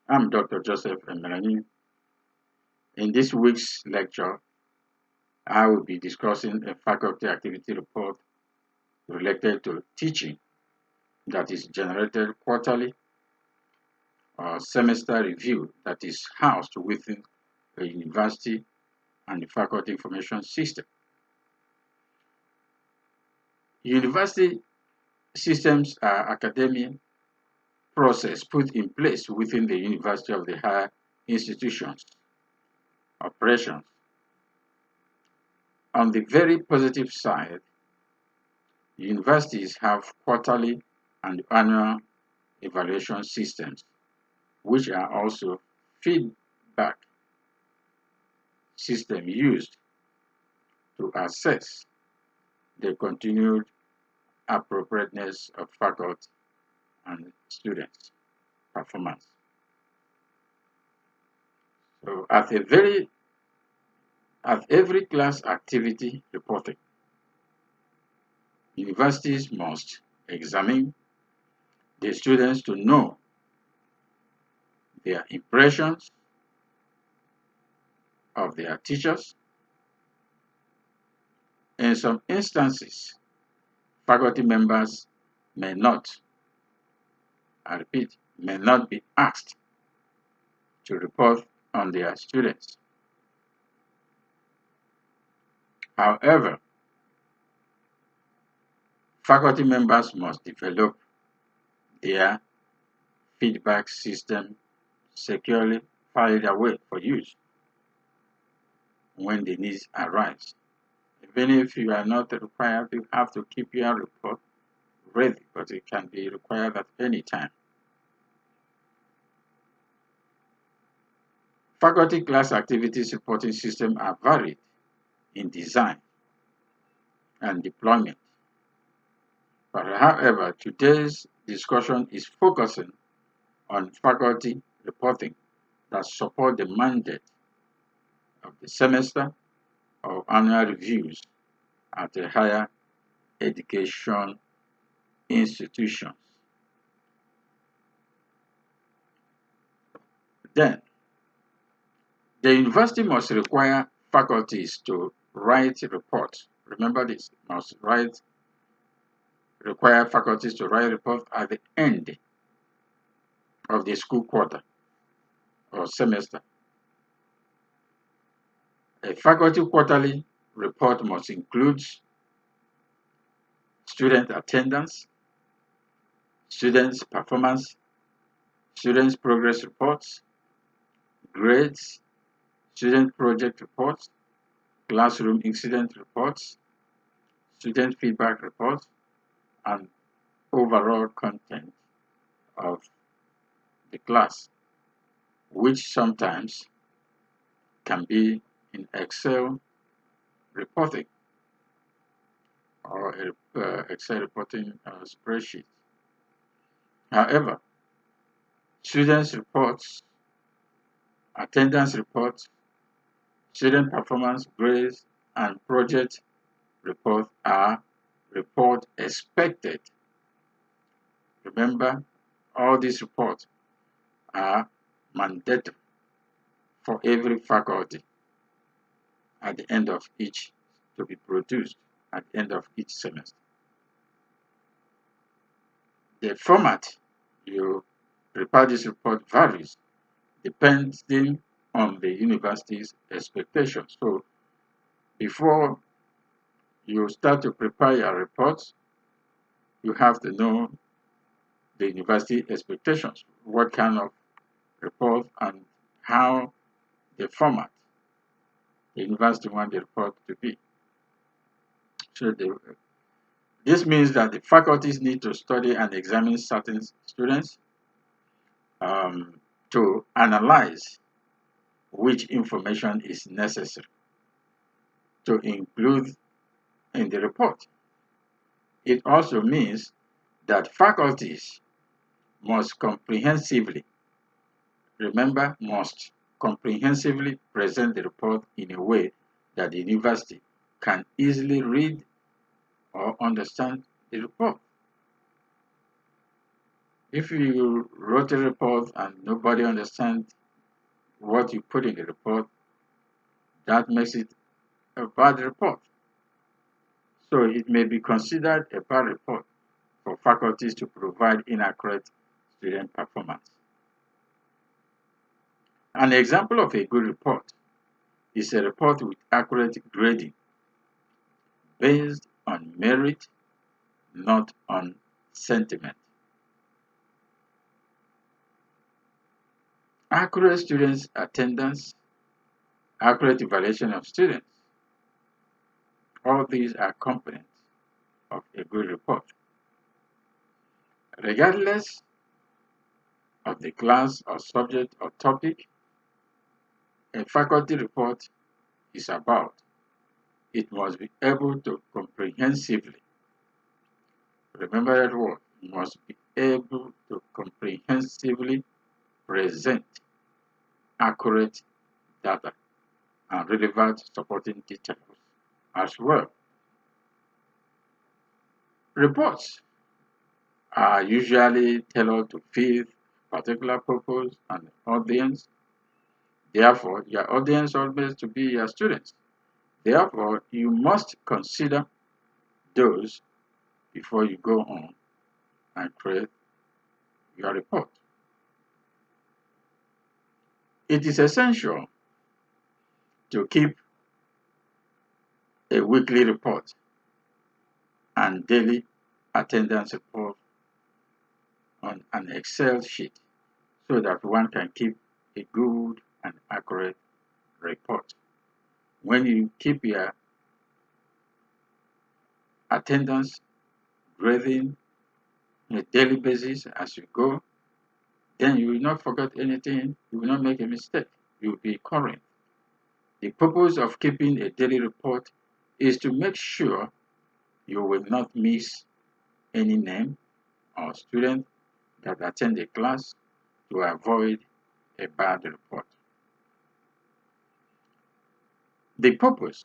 I'm Dr. Joseph Emerenini. In this week's lecture, I will be discussing a faculty activity report related to teaching that is generated quarterly or semester review that is housed within a university and the faculty information system. University systems are academic process put in place within the university of the higher institutions operations. On the very positive side, universities have quarterly and annual evaluation systems, which are also feedback system used to assess the continued appropriateness of faculty and students' performance. So at every class activity reporting, universities must examine the students to know their impressions of their teachers. In some instances, faculty members may not, I repeat, may not be asked to report on their students. However, faculty members must develop their feedback system securely filed away for use when the needs arise. Even if you are not required, you have to keep your report ready, but it can be required at any time. Faculty class activities reporting systems are varied in design and deployment. But however, today's discussion is focusing on faculty reporting that support the mandate of the semester or annual reviews at the higher education institutions. Then, the university must require faculties to write reports. Remember this, require faculties to write reports at the end of the school quarter or semester. A faculty quarterly report must include student attendance, students' performance, students' progress reports, grades, student project reports, classroom incident reports, student feedback reports, and overall content of the class, which sometimes can be in Excel reporting or Excel reporting spreadsheet. However, students' reports, attendance reports, student performance grades, and project reports are report expected. Remember, all these reports are mandatory for every faculty at the end of each to be produced at the end of each semester. The format you prepare this report varies depending on the university's expectations. So before you start to prepare your reports, you have to know the university expectations, what kind of report and how the format the university wants the report to be. So this means that the faculties need to study and examine certain students to analyze which information is necessary to include in the report. It also means that faculties must comprehensively, remember, must comprehensively present the report in a way that the university can easily read or understand the report. If you wrote a report and nobody understands what you put in the report, that makes it a bad report. So it may be considered a bad report for faculties to provide inaccurate student performance. An example of a good report is a report with accurate grading based on merit, not on sentiment. Accurate students' attendance, accurate evaluation of students, all these are components of a good report. Regardless of the class or subject or topic a faculty report is about, it must be able to comprehensively, remember that word, must be able to comprehensively present accurate data and relevant supporting details as well. Reports are usually tailored to fit particular purpose and audience. Therefore, your audience always to be your students. Therefore, you must consider those before you go on and create your report. It is essential to keep a weekly report and daily attendance report on an Excel sheet so that one can keep a good and accurate report. When you keep your attendance grading on a daily basis as you go, then you will not forget anything, you will not make a mistake, you will be current. The purpose of keeping a daily report is to make sure you will not miss any name or student that attend a class to avoid a bad report. The purpose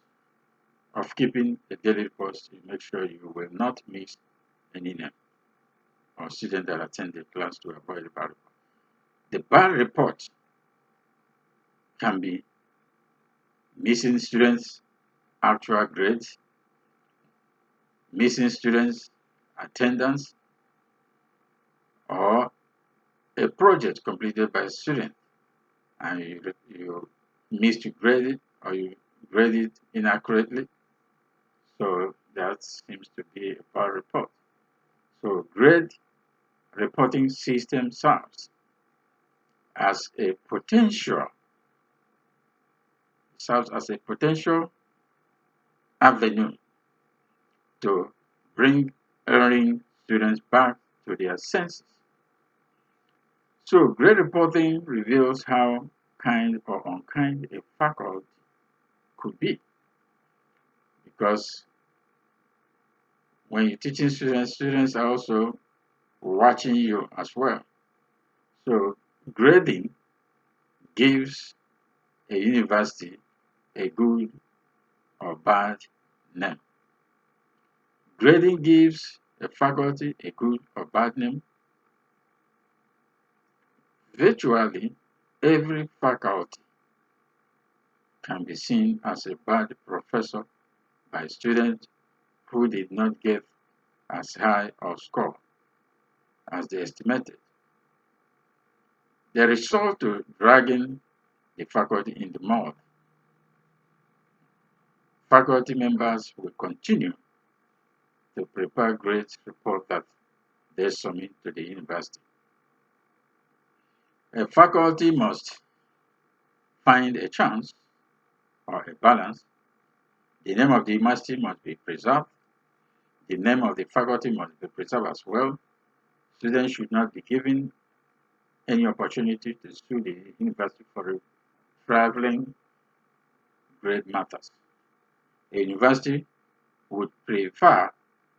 of keeping a daily report is to make sure you will not miss any name or student that attend the class to avoid a bad report. The bad report can be missing students' actual grades, missing students' attendance, or a project completed by a student and you missed to grade it or you grade it inaccurately. So that seems to be a bad report. So grade reporting system as a potential serves as a potential avenue to bring erring students back to their senses. So grade reporting reveals how kind or unkind a faculty could be, because when you're teaching students, students are also watching you as well. So grading gives a university a good or bad name. Grading gives a faculty a good or bad name. Virtually every faculty can be seen as a bad professor by students who did not get as high a score as they estimated. The result to dragging the faculty in the mud. Faculty members will continue to prepare grades report that they submit to the university. A faculty must find a chance or a balance. The name of the university must be preserved. The name of the faculty must be preserved as well. Students should not be given any opportunity to sue the university for traveling grade matters. A university would prefer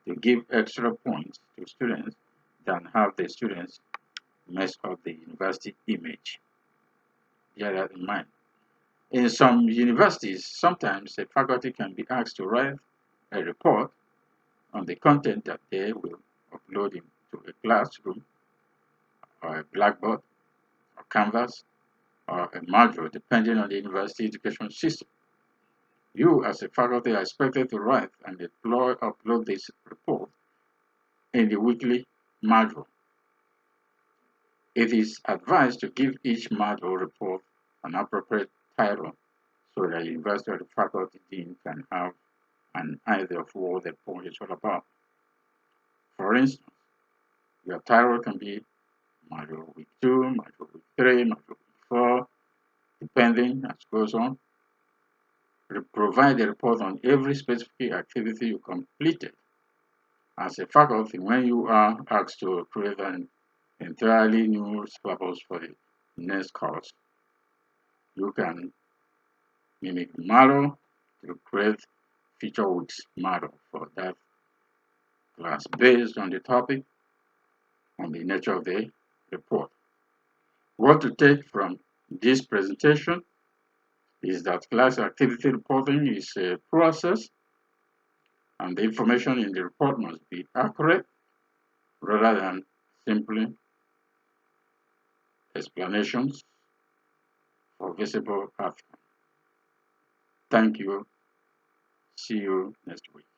to give extra points to students than have the students mess up the university image. Bear that in mind. In some universities, sometimes a faculty can be asked to write a report on the content that they will upload into a classroom or a blackboard or canvas or a module depending on the university education system. You as a faculty are expected to write and upload this report in the weekly module. It is advised to give each module report an appropriate title so that the university or the faculty dean can have an idea of what the report is all about. For instance, your title can be module week 2, module week 3, module week 4, depending as it goes on. Provide a report on every specific activity you completed. As a faculty, when you are asked to create an entirely new syllabus for the next course, you can mimic the model to create feature weeks model for that class based on the topic and the nature of the report. What to take from this presentation is that class activity reporting is a process and the information in the report must be accurate rather than simply explanations for visible outcome. Thank you. See you next week.